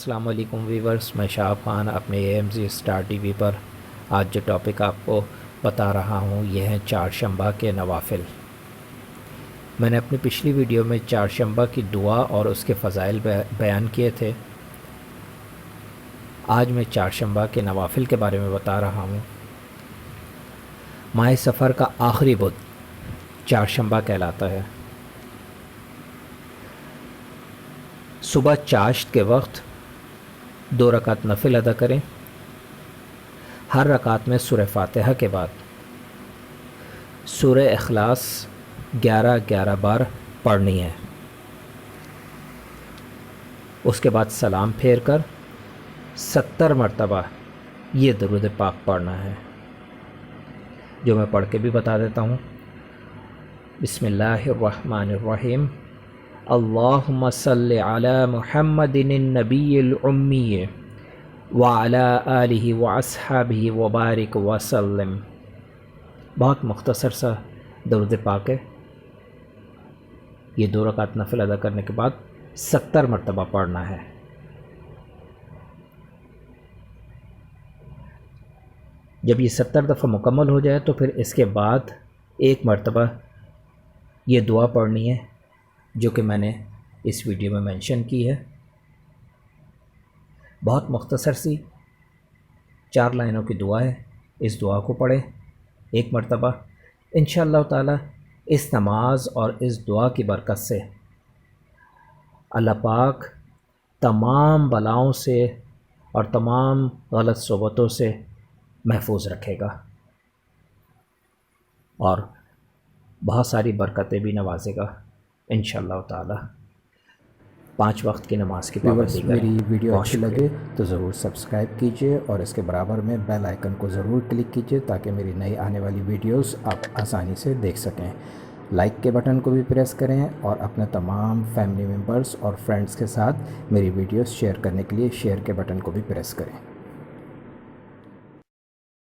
السلام علیکم ویورز، میں شہاب خان اپنے AMZ اسٹار ٹی وی پر آج جو ٹاپک آپ کو بتا رہا ہوں یہ ہیں چہارشنبہ کے نوافل۔ میں نے اپنی پچھلی ویڈیو میں چہارشنبہ کی دعا اور اس کے فضائل بیان کیے تھے۔ آج میں چہارشنبہ کے نوافل کے بارے میں بتا رہا ہوں۔ ماہ سفر کا آخری بدھ چہارشنبہ کہلاتا ہے۔ صبح چاشت کے وقت 2 رکعت نفل ادا کریں۔ ہر رکعت میں سورہ فاتحہ کے بعد سورہ اخلاص 11 بار پڑھنی ہے۔ اس کے بعد سلام پھیر کر 70 مرتبہ یہ درود پاک پڑھنا ہے، جو میں پڑھ کے بھی بتا دیتا ہوں۔ بسم اللہ الرحمن الرحیم۔ اللہم صلی علی محمد النبی الامی وعلی آلہ واصحابہ وبارک وسلم۔ بہت مختصر سا درود پاک ہے۔ یہ 2 رکعت نفل ادا کرنے کے بعد 70 مرتبہ پڑھنا ہے۔ جب یہ 70 دفعہ مکمل ہو جائے تو پھر اس کے بعد 1 مرتبہ یہ دعا پڑھنی ہے، جو کہ میں نے اس ویڈیو میں مینشن کی ہے۔ بہت مختصر سی 4 لائنوں کی دعا ہے۔ اس دعا کو پڑھیں 1 مرتبہ۔ انشاءاللہ تعالی اس نماز اور اس دعا کی برکت سے اللہ پاک تمام بلاؤں سے اور تمام غلط صحبتوں سے محفوظ رکھے گا اور بہت ساری برکتیں بھی نوازے گا انشاءاللہ تعالی۔ 5 وقت کی نماز کی پابندی کریں۔ میری ویڈیو اچھی لگے تو ضرور سبسکرائب کیجئے اور اس کے برابر میں بیل آئیکن کو ضرور کلک کیجئے تاکہ میری نئی آنے والی ویڈیوز آپ آسانی سے دیکھ سکیں۔ لائک کے بٹن کو بھی پریس کریں اور اپنے تمام فیملی ممبرز اور فرینڈز کے ساتھ میری ویڈیوز شیئر کرنے کے لیے شیئر کے بٹن کو بھی پریس کریں۔